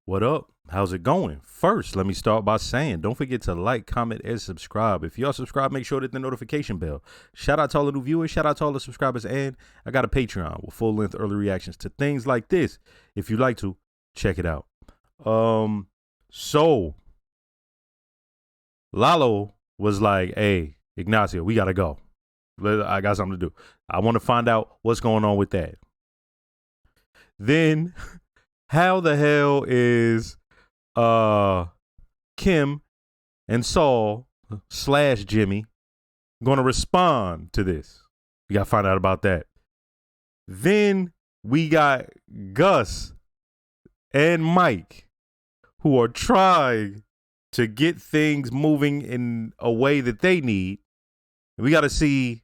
What up? How's it going? First, let me start by saying, don't forget to like, comment, and subscribe. If y'all subscribe, make sure to hit the notification bell. Shout out to all the new viewers. Shout out to all the subscribers. And I got a Patreon with full-length early reactions to things like this. If you'd like to, check it out. So Lalo was like, hey, Ignacio, we got to go. I got something to do. I want to find out what's going on with that. Then, how the hell is Kim and Saul / Jimmy going to respond to this? We got to find out about that. Then we got Gus and Mike, who are trying to get things moving in a way that they need. And we got to see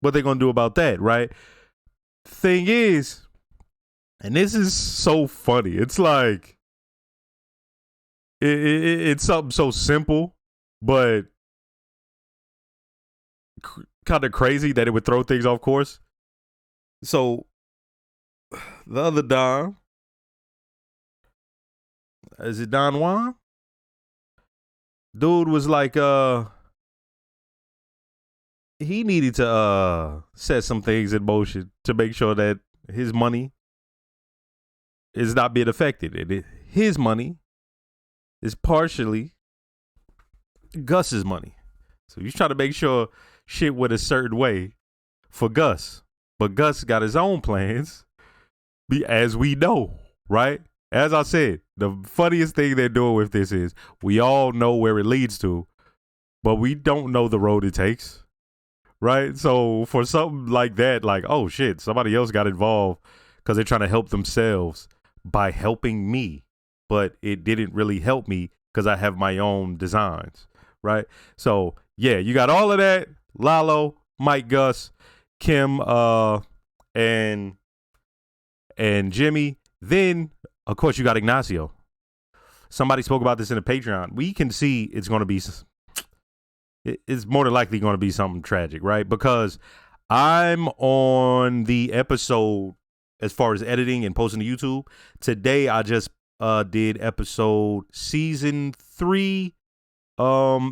what they're going to do about that, right? Thing is, and this is so funny. It's like, it's something so simple, but kind of crazy that it would throw things off course. So, the other Don, is it Don Juan? Dude was like, he needed to set some things in motion to make sure that his money is not being affected. And his money is partially Gus's money. So he's trying to make sure shit went a certain way for Gus. But Gus got his own plans, as we know, right? As I said, the funniest thing they're doing with this is we all know where it leads to, but we don't know the road it takes, right? So for something like that, like, oh shit, somebody else got involved because they're trying to help themselves by helping me, but it didn't really help me because I have my own designs, right? So yeah, you got all of that. Lalo, Mike, Gus, Kim, and Jimmy. Then, of course, you got Ignacio. Somebody spoke about this in the Patreon. We can see it's going to be, it's more than likely going to be something tragic, right? Because I'm on the episode as far as editing and posting to YouTube. Today, I just did episode season 3,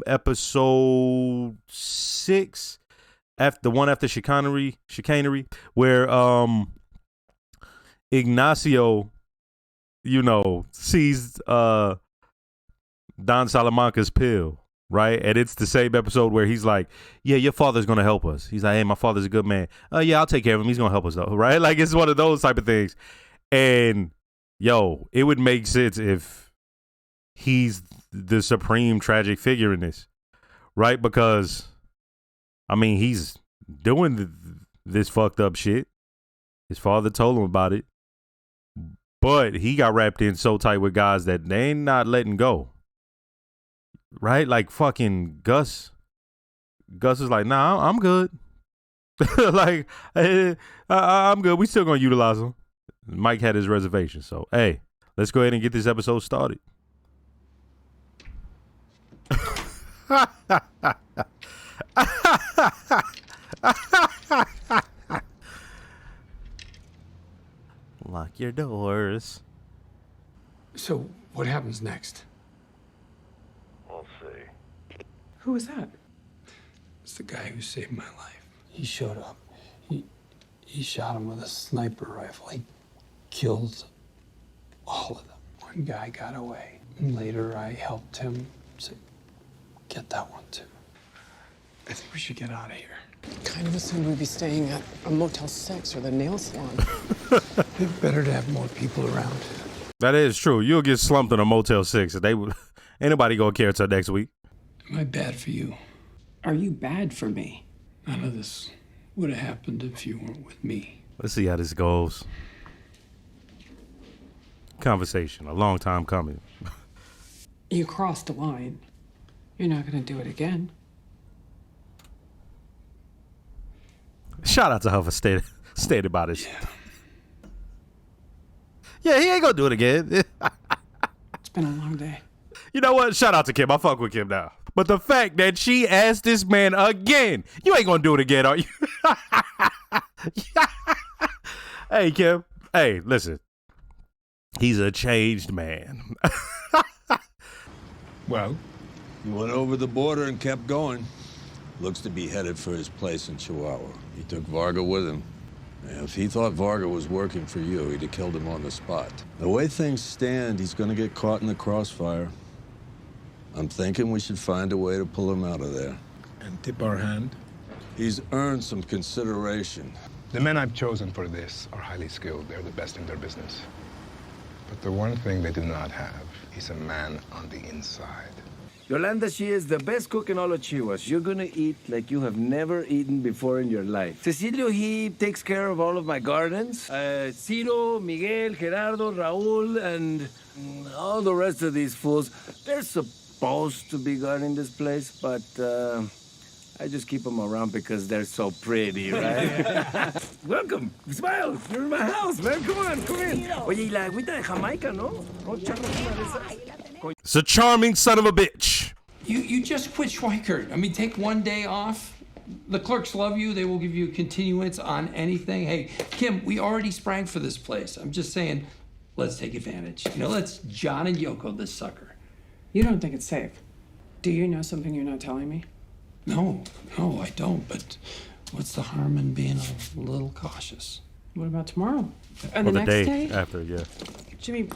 episode 6, after the one after chicanery, where Ignacio, you know, sees Don Salamanca's pill, right? And it's the same episode where he's like, yeah, your father's going to help us. He's like, hey, my father's a good man. Yeah, I'll take care of him. He's going to help us though, right? Like, it's one of those type of things. And, yo, it would make sense if he's the supreme tragic figure in this, right? Because, I mean, he's doing this fucked up shit. His father told him about it. But he got wrapped in so tight with guys that they ain't not letting go. Right? Like fucking Gus. Gus is like, nah, I'm good. Like, I'm good. We still gonna utilize him. Mike had his reservation. So, hey, let's go ahead and get this episode started. Lock your doors. So, what happens next? We'll see. Who was that? It's the guy who saved my life. He showed up. He shot him with a sniper rifle. He killed all of them. One guy got away. And later, I helped him to get that one, too. I think we should get out of here. Kind of assumed we'd be staying at a Motel 6 or the nail salon. It's better to have more people around. That is true. You'll get slumped in a Motel 6. And ain't nobody gonna care until next week. Am I bad for you? Are you bad for me? None of this would have happened if you weren't with me. Let's see how this goes. Conversation, a long time coming. You crossed the line. You're not gonna do it again. Shout out to her for staying about it. Yeah, he ain't gonna do it again. It's been a long day. You know what? Shout out to Kim. I fuck with Kim now. But the fact that she asked this man again, you ain't gonna do it again, are you? Hey, Kim. Hey, listen. He's a changed man. Well, He went over the border and kept going. Looks to be headed for his place in Chihuahua. He took Varga with him. If he thought Varga was working for you, he'd have killed him on the spot. The way things stand, he's gonna get caught in the crossfire. I'm thinking we should find a way to pull him out of there. and tip our hand. He's earned some consideration. The men I've chosen for this are highly skilled. They're the best in their business. But the one thing they do not have is a man on the inside. Yolanda, she is the best cook in all of Chihuahua. You're gonna eat like you have never eaten before in your life. Cecilio, he takes care of all of my gardens. Ciro, Miguel, Gerardo, Raul, and all the rest of these fools. They're supposed to be guarding this place, but I just keep them around because they're so pretty, right? Welcome. Smile. You're in my house, man. Come on, come in. Oye, y la agüita de Jamaica, ¿no? ¿No echarnos una de esas? It's a charming son of a bitch. You just quit Schweikert. I mean, take one day off. The clerks love you. They will give you a continuance on anything. Hey, Kim, we already sprang for this place. I'm just saying, let's take advantage. You know, let's John and Yoko this sucker. You don't think it's safe? Do you know something you're not telling me? No, I don't. But what's the harm in being a little cautious? What about tomorrow? And Or the the next day day? after, yeah. Jimmy,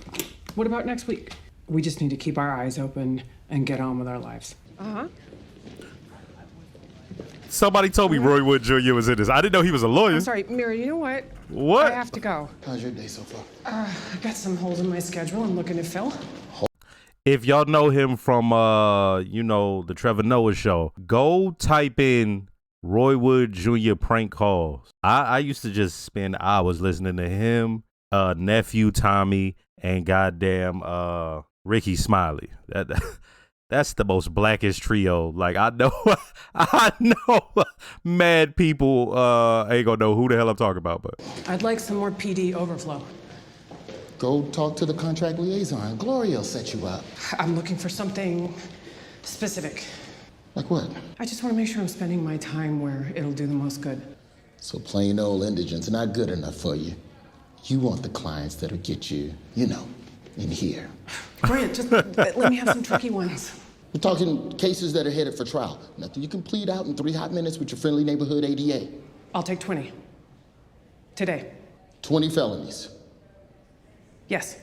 what about next week? We just need to keep our eyes open and get on with our lives. Uh-huh. Somebody told me Roy Wood Jr. was in this. I didn't know he was a lawyer. I'm sorry, Mira, you know what? What? I have to go. How's your day so far? I got some holes in my schedule. I'm looking to fill. If y'all know him from, the Trevor Noah show, go type in Roy Wood Jr. prank calls. I used to just spend hours listening to him, nephew Tommy, and goddamn Ricky Smiley. That's the most blackest trio. Like I know mad people ain't gonna know who the hell I'm talking about, but I'd like some more PD overflow. Go talk to the contract liaison. Gloria will set you up. I'm looking for something specific. Like what? I just want to make sure I'm spending my time where it'll do the most good. So plain old indigent's not good enough for you. You want the clients that'll get you, in here. Grant, just let me have some tricky ones. We're talking cases that are headed for trial. Nothing you can plead out in 3 hot minutes with your friendly neighborhood ADA. I'll take 20. Today. 20 felonies. Yes.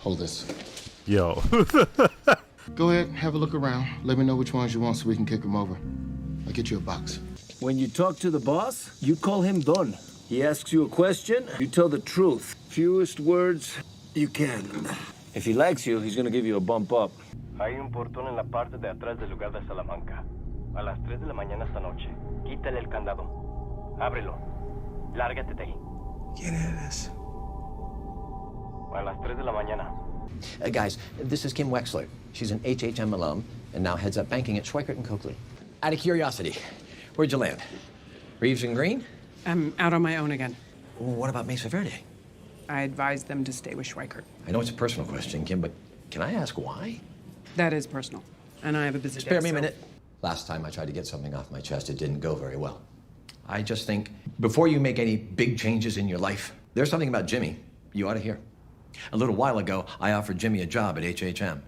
Hold this. yo. Go ahead, have a look around. Let me know which ones you want so we can kick them over. I'll get you a box. When you talk to the boss, you call him Don. He asks you a question, you tell the truth. Fewest words you can. If he likes you, he's gonna give you a bump up. Hay un portón en la parte de atrás del lugar de Salamanca. A las 3 de la mañana esta noche. Quítale el candado. Ábrelo. Lárgate de ahí. ¿Quién eres? A las 3 de la mañana. Guys, this is Kim Wexler. She's an HHM alum and now heads up banking at Schweikert and Coakley. Out of curiosity, where'd you land? Reeves and Green? I'm out on my own again. Well, what about Mesa Verde? I advised them to stay with Schweikert. I know it's a personal question, Kim, but can I ask why? That is personal. And I have a busy Spare day, me a so- minute. Last time I tried to get something off my chest, it didn't go very well. I just think before you make any big changes in your life, there's something about Jimmy you ought to hear. A little while ago, I offered Jimmy a job at HHM.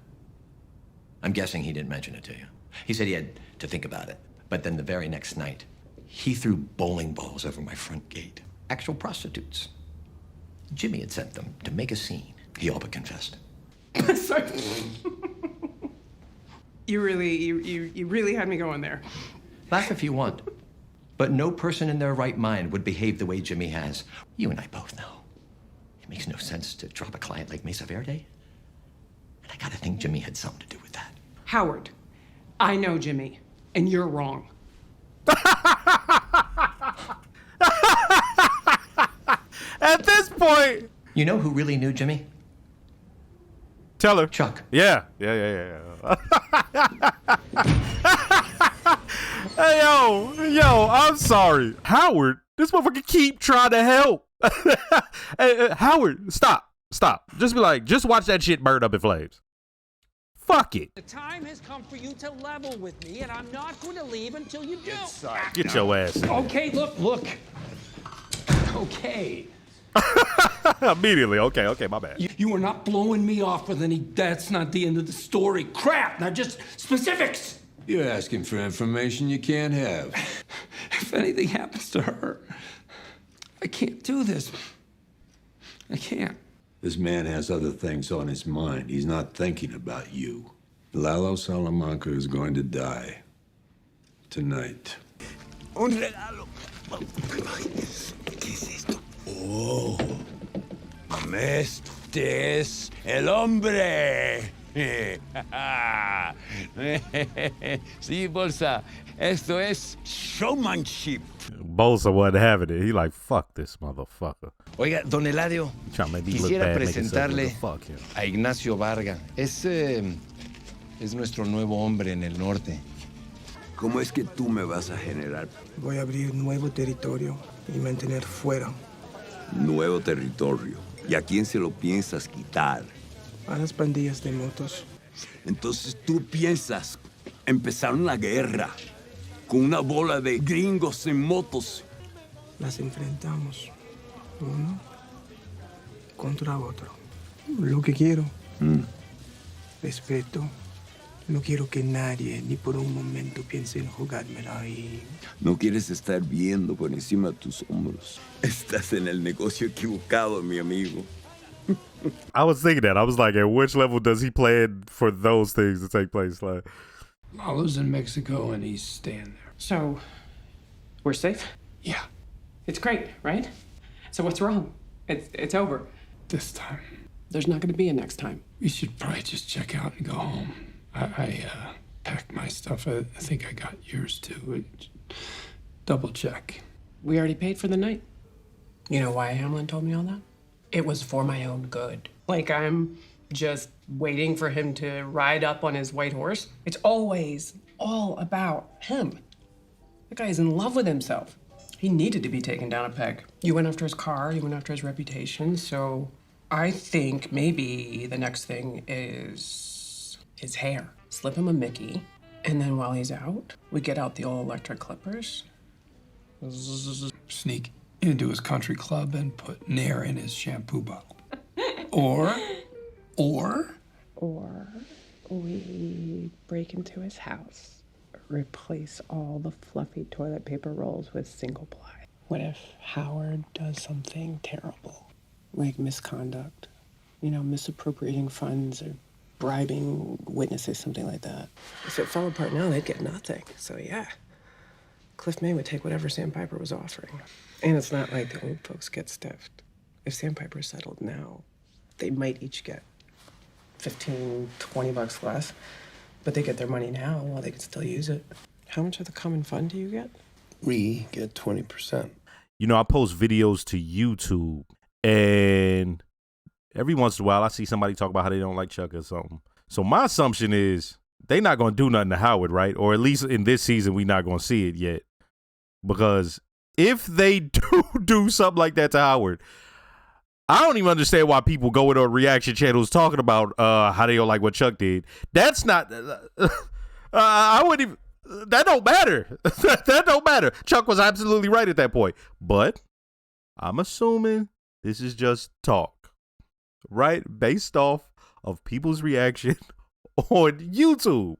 I'm guessing he didn't mention it to you. He said he had to think about it. But then the very next night, he threw bowling balls over my front gate. Actual prostitutes. Jimmy had sent them to make a scene. He all but confessed. Sorry. You really had me going there. Laugh if you want. But no person in their right mind would behave the way Jimmy has. You and I both know. It makes no sense to drop a client like Mesa Verde. And I gotta think Jimmy had something to do with that. Howard, I know Jimmy, and you're wrong. At this point, You know who really knew Jimmy? tell her. Chuck. Yeah. Hey, yo, I'm sorry. Howard, this motherfucker keep trying to help. Hey, Howard, stop. Just be like, just watch that shit burn up in flames. Fuck it. The time has come for you to level with me, and I'm not going to leave until you do. Get your ass. Okay, look. Okay. Immediately. Okay, my bad. You are not blowing me off with any, that's not the end of the story. Crap, now just specifics. You're asking for information you can't have. If anything happens to her, I can't do this. I can't. This man has other things on his mind. He's not thinking about you. Lalo Salamanca is going to die. Tonight. Un regalo. ¿Qué es esto? Oh. Este es el hombre. Sí, Bolsa. Esto es showmanship. Bolsa wasn't having it. He like, fuck this motherfucker. Oiga, don Eladio, Trying to make me look quisiera bad, making stuff presentarle look fuck him. a Ignacio Varga. Es nuestro nuevo hombre en el norte. ¿Cómo es que tú me vas a generar? Voy a abrir nuevo territorio y mantener fuera Nuevo territorio. ¿Y a quién se lo piensas quitar? a las pandillas de motos. Entonces tú piensas empezar una guerra con una bola de gringos en motos. Las enfrentamos uno contra otro. Lo que quiero, respeto. No quiero que nadie ni por un momento piense en jugármela y... No quieres estar viendo por encima de tus hombros. Estás en el negocio equivocado, mi amigo. I was thinking that. I was like, at which level does he plan for those things to take place? Like, Lalo's in Mexico and he's staying there. So, we're safe? Yeah, It's great, right? So what's wrong? It's over. this time. There's not going to be a next time. We should probably just check out and go home. I packed my stuff. I think I got yours too. Double check. We already paid for the night. You know why Hamlin told me all that? It was for my own good. Like I'm just waiting for him to ride up on his white horse. It's always all about him. The guy is in love with himself. He needed to be taken down a peg. You went after his car, you went after his reputation, so I think maybe the next thing is his hair. Slip him a Mickey, and then while he's out, we get out the old electric clippers. Sneak into his country club and put Nair in his shampoo bottle. Or we break into his house, replace all the fluffy toilet paper rolls with single ply. What if Howard does something terrible? Like misconduct, misappropriating funds or bribing witnesses, something like that. If it fell apart now, they'd get nothing. So yeah, Cliff May would take whatever Sandpiper was offering. And it's not like the old folks get stiffed. If Sandpiper settled now, they might each get $15, $20 less, but they get their money now while they can still use it. How much of the common fund do you get? We get 20%. I post videos to YouTube, and every once in a while I see somebody talk about how they don't like Chuck or something. So my assumption is they not going to do nothing to Howard, right? Or at least in this season, we not going to see it yet. Because if they do something like that to Howard, I don't even understand why people go into reaction channels talking about how they don't like what Chuck did. That's not... I wouldn't even... That don't matter. That don't matter. Chuck was absolutely right at that point. But I'm assuming this is just talk, right? Based off of people's reaction on YouTube.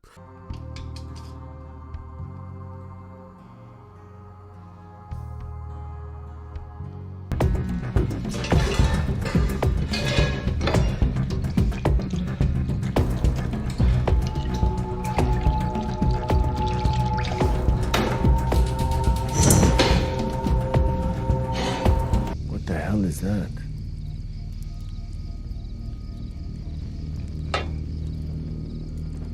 What the hell is that?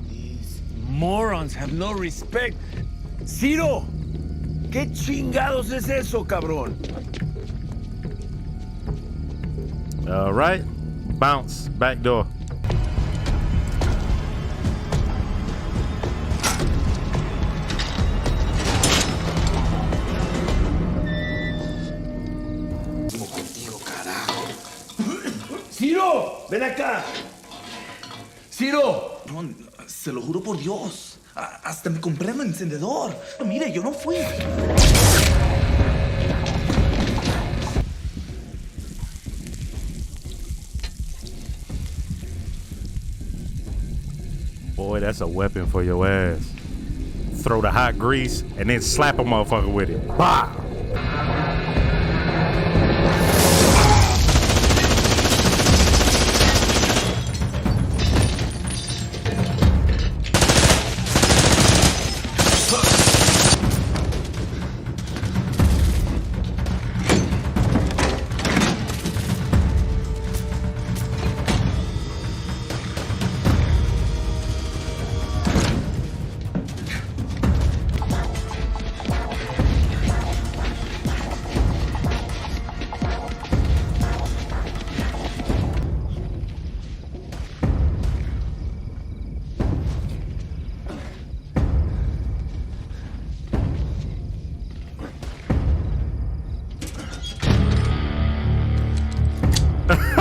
These morons have no respect. Ciro, ¿qué chingados es eso, cabrón? All right. Bounce. Back door. Ciro, ven acá. Ciro. No, se lo juro por Dios. Hasta me compré un encendedor. Mire, yo no fui. that's a weapon for your ass. Throw the hot grease and then slap a motherfucker with it. Bah!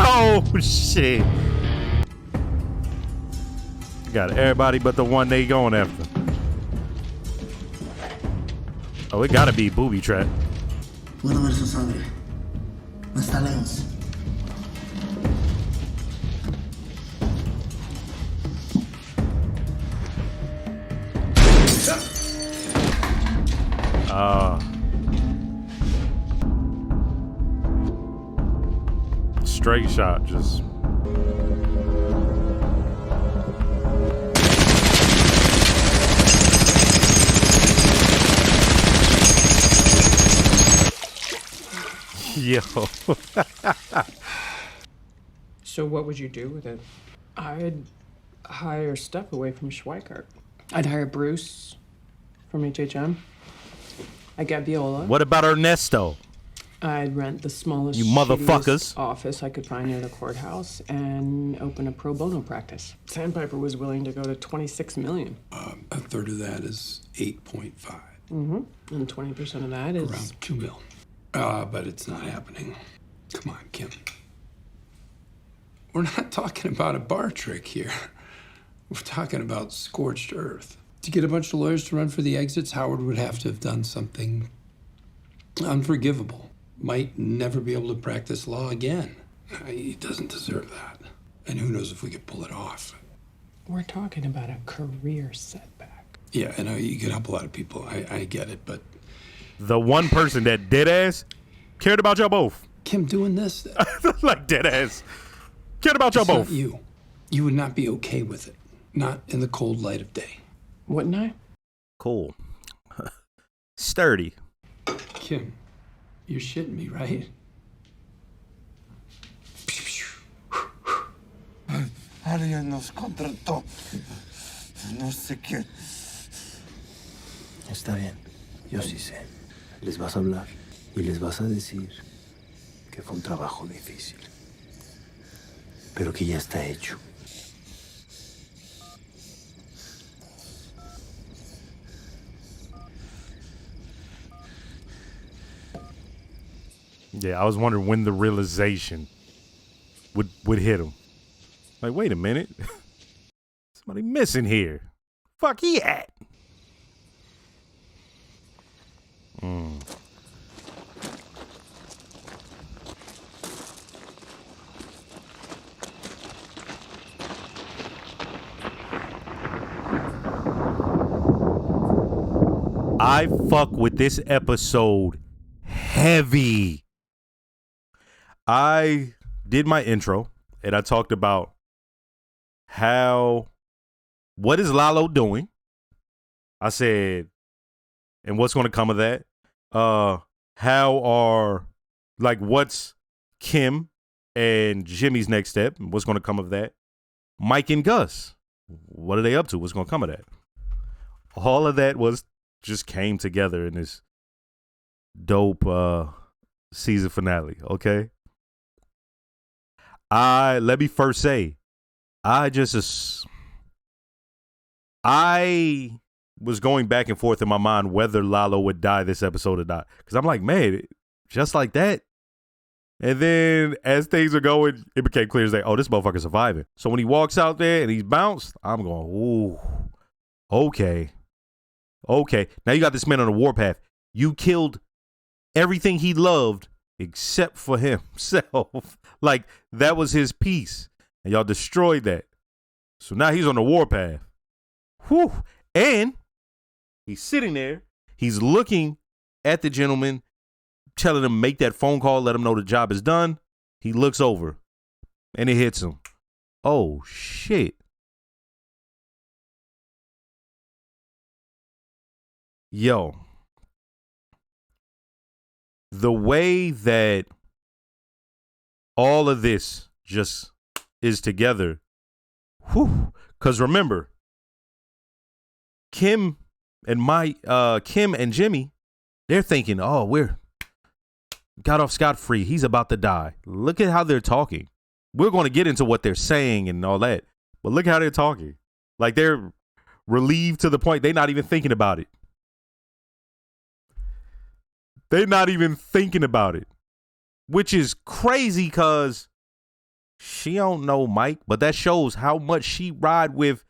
Oh shit. Got everybody but the one they going after. Oh, it gotta be booby trap. Puedo ver su sangre. No está lejos. Straight shot, just. Yo. So what would you do with it? I'd hire Steph away from Schweikart. I'd hire Bruce from HHM. I'd get Viola. What about Ernesto? I'd rent the smallest, You motherfuckers. shittiest office I could find near the courthouse and open a pro bono practice. Sandpiper was willing to go to $26 million. A third of that is 8.5. Mm-hmm. And 20% of that is around 2 mil. But it's not happening. Come on, Kim. We're not talking about a bar trick here. We're talking about scorched earth. To get a bunch of lawyers to run for the exits, Howard would have to have done something unforgivable. Might never be able to practice law again. He doesn't deserve that. And who knows if we could pull it off. We're talking about a career setback. Yeah, I know you could help a lot of people. I get it, but The one person that dead ass cared about y'all both. Kim doing this, like dead ass cared about y'all both. Not you. You would not be okay with it. Not in the cold light of day. Wouldn't I? Cool. Sturdy. Kim, you're shitting me, right? Alguien nos contrató. No sé qué. Está bien. Yo sí sé. Les vas a hablar y les vas a decir que fue un trabajo difícil. Pero que ya está hecho. Yeah, I was wondering when the realization would hit him. Like, wait a minute. Somebody missing here. Fuck he at? I fuck with this episode heavy. I did my intro and I talked about what is Lalo doing? I said, and what's going to come of that? What's Kim and Jimmy's next step? What's going to come of that? Mike and Gus, what are they up to? What's going to come of that? All of that just came together in this dope season finale, okay? Let me first say, I was going back and forth in my mind whether Lalo would die this episode or not. Because I'm like, man, just like that. And then as things are going, it became clear as this motherfucker's surviving. So when he walks out there and he's bounced, I'm going, ooh, okay. Now you got this man on a warpath. You killed everything he loved except for himself. Like, that was his piece. And y'all destroyed that. So now he's on the warpath. Whew. And he's sitting there. He's looking at the gentleman, telling him make that phone call, let him know the job is done. He looks over and it hits him. Oh, shit. Yo. The way that all of this just is together. Whew. Because remember, Kim and Jimmy, they're thinking, oh, we're got off scot-free. He's about to die. Look at how they're talking. We're going to get into what they're saying and all that. But look how they're talking. Like they're relieved to the point they're not even thinking about it. They're not even thinking about it. Which is crazy because she don't know Mike, but that shows how much she ride with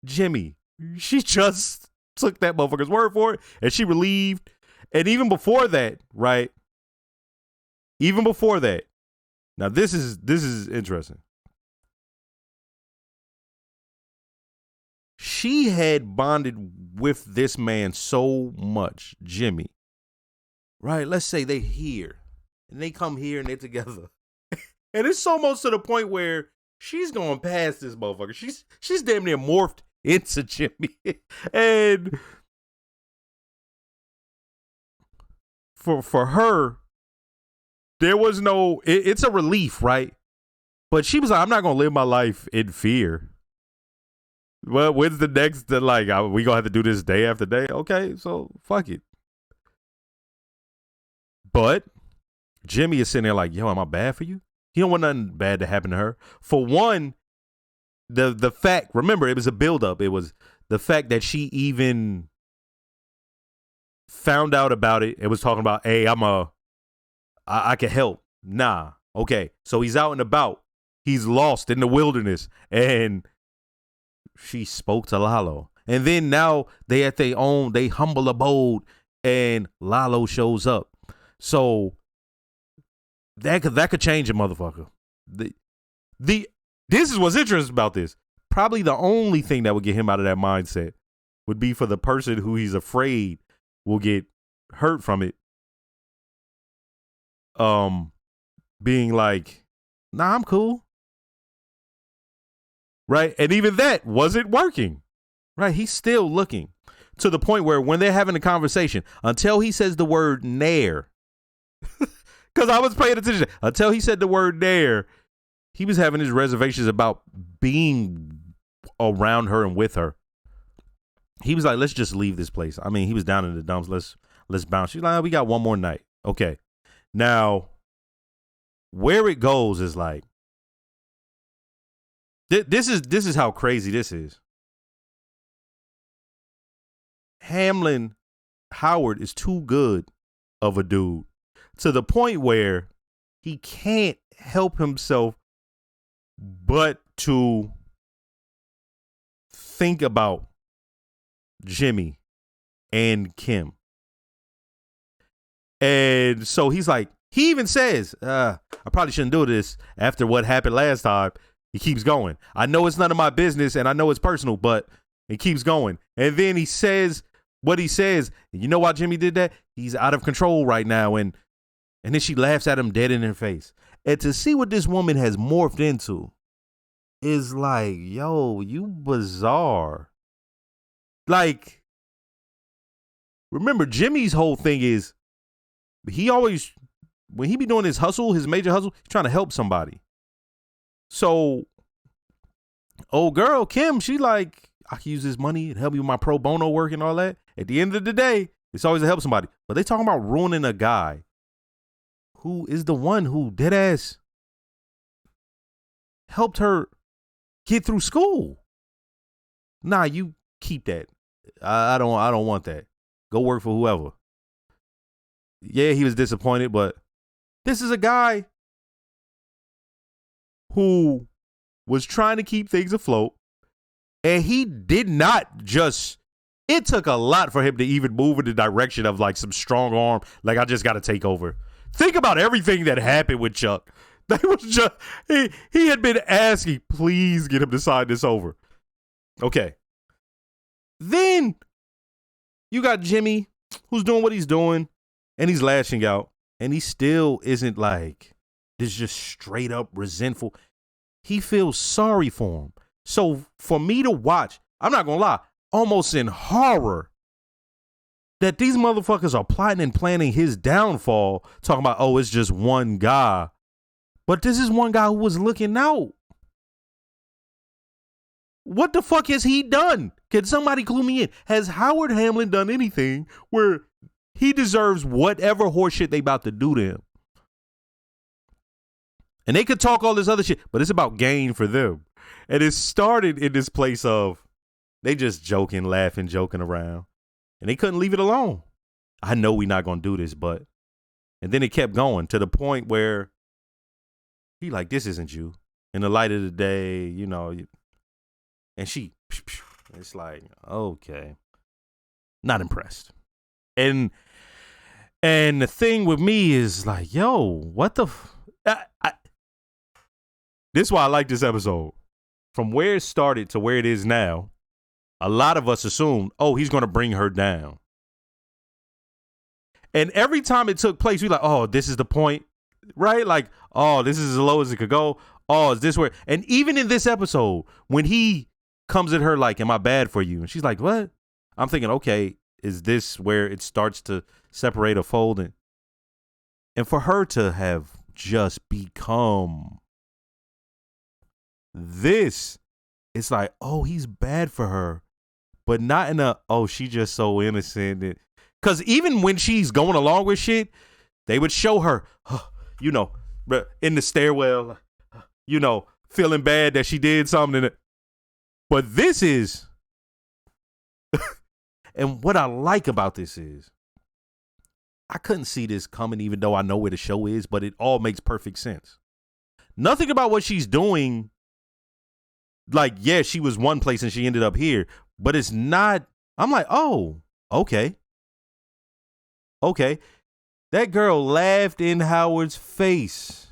Jimmy. She just took that motherfucker's word for it and she relieved. And even before that, right? Even before that. Now this is interesting. She had bonded with this man so much, Jimmy. Right? Let's say they here. And they come here and they're together. And it's almost to the point where she's going past this motherfucker. She's damn near morphed into Jimmy. And for her, there was no, it's a relief, right? But she was like, I'm not going to live my life in fear. Well, when's the next, we going to have to do this day after day? Okay, so fuck it. But Jimmy is sitting there like, yo, am I bad for you? He don't want nothing bad to happen to her. For one, the fact, remember, it was a buildup. It was the fact that she even found out about it and was talking about, hey, I can help. Nah. Okay. So he's out and about. He's lost in the wilderness. And she spoke to Lalo. And then now they at their own, they humble abode and Lalo shows up. So that could change a motherfucker. This is what's interesting about this. Probably the only thing that would get him out of that mindset would be for the person who he's afraid will get hurt from it. Being like, nah, I'm cool. Right? And even that wasn't working. Right? He's still looking to the point where when they're having a conversation, until he says the word nair, because I was paying attention, until he said the word nair, he was having his reservations about being around her and with her. He was like, let's just leave this place. I mean, he was down in the dumps. Let's bounce. She's like, we got one more night. Okay. Now, where it goes is like, this is how crazy this is. Howard is too good of a dude to the point where he can't help himself but to think about Jimmy and Kim. And so he's like, he even says, I probably shouldn't do this after what happened last time. He keeps going. I know it's none of my business and I know it's personal, but he keeps going. And then he says what he says. And you know why Jimmy did that? He's out of control right now. And then she laughs at him dead in her face. And to see what this woman has morphed into is like, yo, you bizarre. Like, remember, Jimmy's whole thing is he always, when he be doing his hustle, his major hustle, he's trying to help somebody. So, old girl, Kim, she like, I can use this money and help you with my pro bono work and all that. At the end of the day, it's always to help somebody. But they talking about ruining a guy who is the one who dead ass helped her get through school. Nah, you keep that. I don't want that. Go work for whoever. Yeah, he was disappointed, but this is a guy who was trying to keep things afloat, and he did not just, it took a lot for him to even move in the direction of like some strong arm, like I just got to take over. Think about everything that happened with Chuck. That was just, he had been asking, please get him to sign this over. Okay. Then you got Jimmy, who's doing what he's doing, and he's lashing out, and he still isn't like this just straight up resentful. He feels sorry for him. So for me to watch, I'm not going to lie, almost in horror that these motherfuckers are plotting and planning his downfall, talking about, oh, it's just one guy. But this is one guy who was looking out. What the fuck has he done? Can somebody clue me in? Has Howard Hamlin done anything where he deserves whatever horseshit they about to do to him? And they could talk all this other shit, but it's about gain for them. And it started in this place of they just joking, laughing, joking around. And they couldn't leave it alone. I know we're not going to do this, but. And then it kept going to the point where he like, this isn't you. In the light of the day, you know. And she, it's like, okay. Not impressed. And the thing with me is like, yo, what the. This is why I like this episode. From where it started to where it is now, a lot of us assumed, oh, he's going to bring her down. And every time it took place, we're like, oh, this is the point, right? Like, oh, this is as low as it could go. Oh, is this where? And even in this episode, when he comes at her like, am I bad for you? And she's like, what? I'm thinking, okay, is this where it starts to separate or fold? And for her to have just become this, it's like, oh, he's bad for her, but not in a, oh, she just so innocent. Because even when she's going along with shit, they would show her, you know, in the stairwell, you know, feeling bad that she did something. But this is, and what I like about this is, I couldn't see this coming even though I know where the show is, but it all makes perfect sense. Nothing about what she's doing. Like, yeah, she was one place and she ended up here, but it's not. I'm like, oh, okay. Okay. That girl laughed in Howard's face.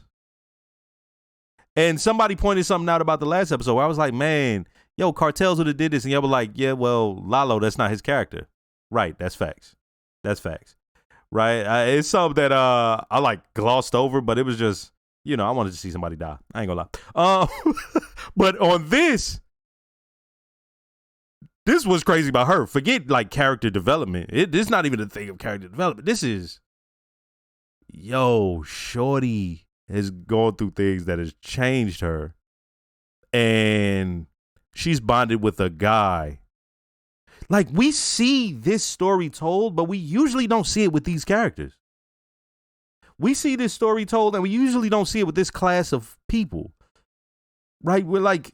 And somebody pointed something out about the last episode where I was like, man, yo, Cartels would have did this. And y'all were like, yeah, well, Lalo, that's not his character. Right. That's facts. That's facts. Right. It's something that I like glossed over, but it was just, you know, I wanted to see somebody die. I ain't gonna lie. But on this was crazy about her. Forget like character development. This is not even a thing of character development. This is, yo, shorty has gone through things that has changed her. And she's bonded with a guy. Like, we see this story told, but we usually don't see it with these characters. We see this story told, and we usually don't see it with this class of people. Right? We're like,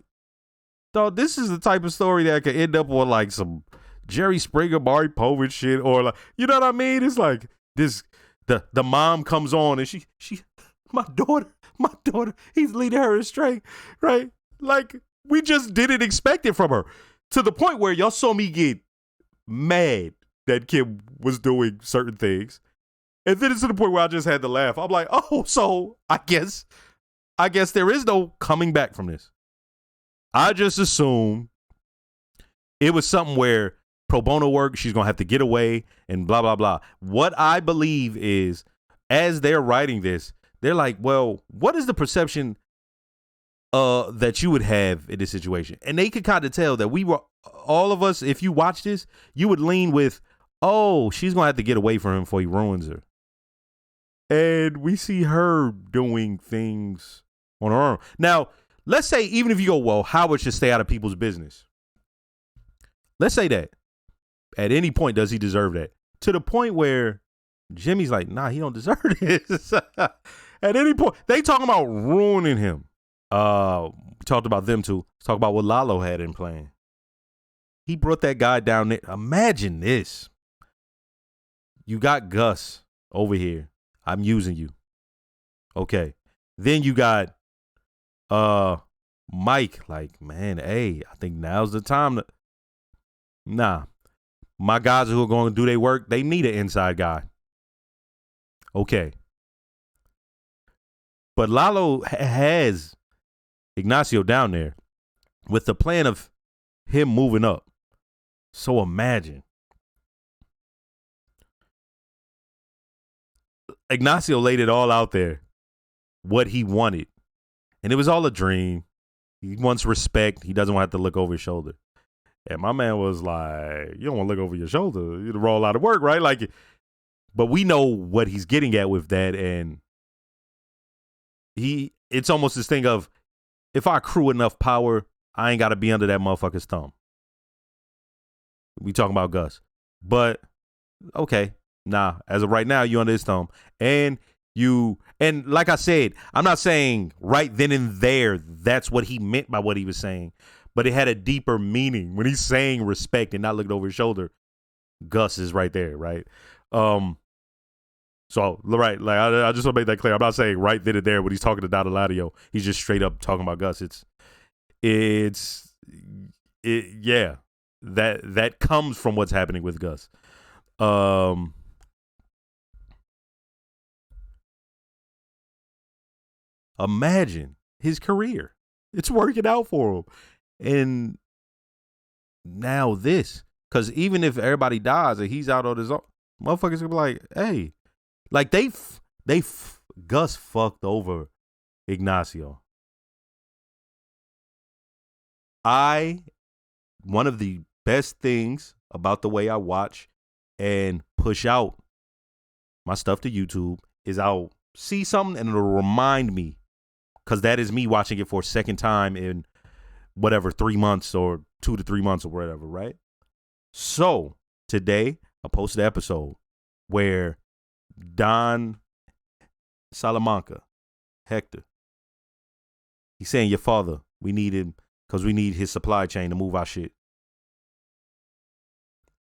dog, this is the type of story that could end up on like some Jerry Springer, Maury Povich shit, or like, you know what I mean? It's like this, the mom comes on and she, my daughter, he's leading her astray, right? Like, we just didn't expect it from her, to the point where y'all saw me get mad that Kim was doing certain things. And then it's to the point where I just had to laugh. I'm like, oh, so I guess there is no coming back from this. I just assumed it was something where pro bono work, she's going to have to get away and blah, blah, blah. What I believe is, as they're writing this, they're like, well, what is the perception that you would have in this situation? And they could kind of tell that we were, all of us, if you watch this, you would lean with, oh, she's going to have to get away from him before he ruins her. And we see her doing things on her own. Now, let's say, even if you go, well, Howard should stay out of people's business. Let's say that. At any point, does he deserve that? To the point where Jimmy's like, nah, he don't deserve this. At any point, they talking about ruining him. We talked about them too. Let's talk about what Lalo had in plan. He brought that guy down there. Imagine this. You got Gus over here. I'm using you. Okay. Then you got Mike, like, man, hey, I think now's the time to. Nah. My guys who are going to do their work, they need an inside guy. Okay. But Lalo has Ignacio down there with the plan of him moving up. So imagine. Ignacio laid it all out there, what he wanted. And it was all a dream. He wants respect. He doesn't want to have to look over his shoulder. And my man was like, you don't want to look over your shoulder. You'd roll out of work, right? Like, but we know what he's getting at with that. And it's almost this thing of, if I accrue enough power, I ain't got to be under that motherfucker's thumb. We talking about Gus. But, okay, nah. As of right now, you under his thumb. And like I said, I'm not saying right then and there that's what he meant by what he was saying. But it had a deeper meaning. When he's saying respect and not looking over his shoulder, Gus is right there, right? So, right, like I just want to make that clear. I'm not saying right then and there when he's talking to Don Eladio, he's just straight up talking about Gus. Yeah. That comes from what's happening with Gus. Imagine his career. It's working out for him. And now this. Because even if everybody dies and he's out on his own, motherfuckers gonna be like, hey. Like Gus fucked over Ignacio. One of the best things about the way I watch and push out my stuff to YouTube is I'll see something and it'll remind me, because that is me watching it for a second time in whatever 3 months or 2 to 3 months or whatever, right? So today I posted an episode where Don Salamanca, Hector, he's saying, your father, we need him because we need his supply chain to move our shit.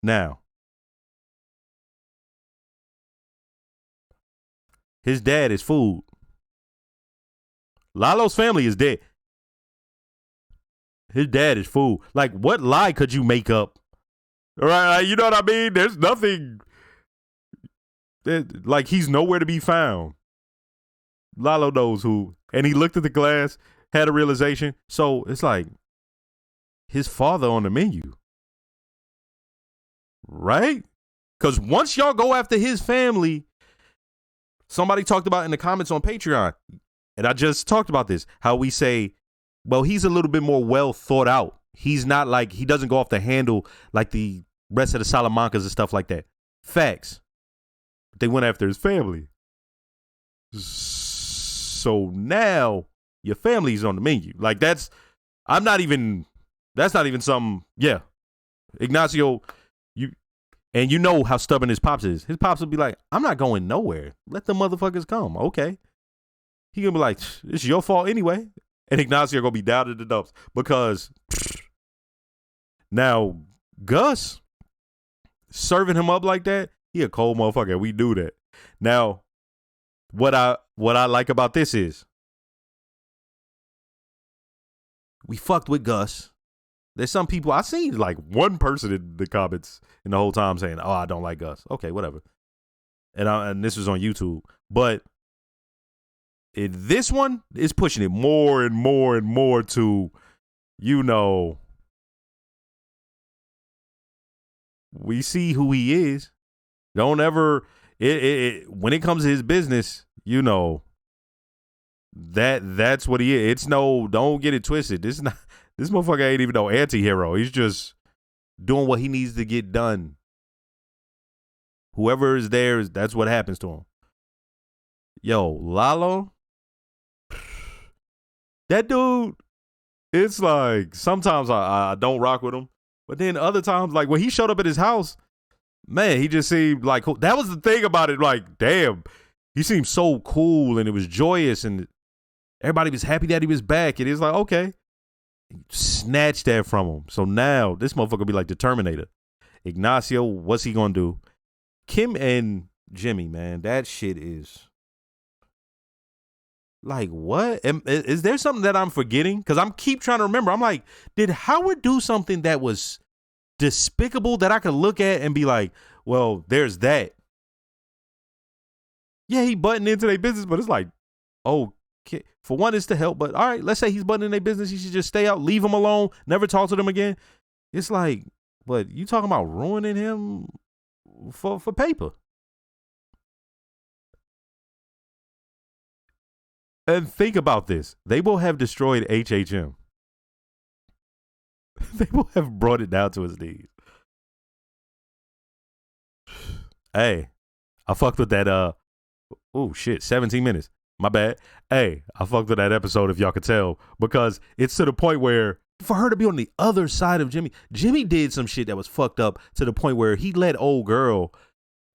Now, his dad is food. Lalo's family is dead. His dad is food. Like, what lie could you make up? All right, you know what I mean? There's nothing. Like, he's nowhere to be found. Lalo knows who. And he looked at the glass, had a realization. So it's like his father on the menu. Right? Because once y'all go after his family, somebody talked about in the comments on Patreon, and I just talked about this, how we say, well, he's a little bit more well thought out. He's not like, he doesn't go off the handle like the rest of the Salamancas and stuff like that. Facts. They went after his family. So now your family's on the menu. Like, that's not even something. Yeah. Ignacio, you know how stubborn his pops is. His pops would be like, I'm not going nowhere. Let the motherfuckers come. Okay. He gonna be like, it's your fault anyway. And Ignacio gonna be down in the dumps because now Gus serving him up like that, he a cold motherfucker. We do that. Now, what I like about this is we fucked with Gus. There's some people, I seen like one person in the comments in the whole time saying, oh, I don't like Gus. Okay, whatever. And this was on YouTube. But this one is pushing it more and more and more to, we see who he is. Don't ever, when it comes to his business, that's what he is. It's don't get it twisted. This motherfucker ain't even no anti-hero. He's just doing what he needs to get done. Whoever is there, that's what happens to him. Yo, Lalo, that dude, it's like, sometimes I don't rock with him. But then other times, like when he showed up at his house, man, he just seemed like, that was the thing about it. Like, damn, he seemed so cool and it was joyous and everybody was happy that he was back. And it's like, okay, snatch that from him. So now this motherfucker be like the Terminator. Ignacio, what's he gonna do? Kim and Jimmy, man, that shit is like, what? Is there something that I'm forgetting? Because I'm keep trying to remember. I'm like, did Howard do something that was despicable that I could look at and be like, well, there's that. Yeah, he butting into their business, but it's like, okay, for one, it's to help. But all right, let's say he's butting in their business. You should just stay out, leave him alone, never talk to them again. It's like, But you talking about ruining him for paper. And think about this. They will have destroyed HHM. They will have brought it down to his knees. Hey, I fucked with that, oh shit, 17 minutes. My bad. Hey, I fucked with that episode, if y'all could tell, because it's to the point where for her to be on the other side of Jimmy did some shit that was fucked up to the point where he let old girl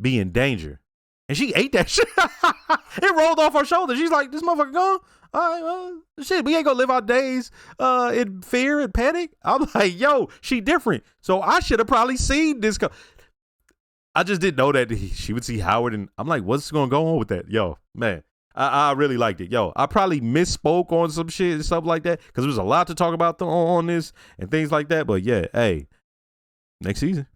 be in danger. And she ate that shit. It rolled off her shoulder. She's like, this motherfucker gone? All right, well, shit, we ain't gonna live our days in fear and panic. I'm like, yo, she different. So I should have probably seen this. I just didn't know that she would see Howard. And I'm like, what's gonna go on with that? Yo, man, I really liked it. Yo, I probably misspoke on some shit and stuff like that because there was a lot to talk about on this and things like that. But yeah, hey, next season.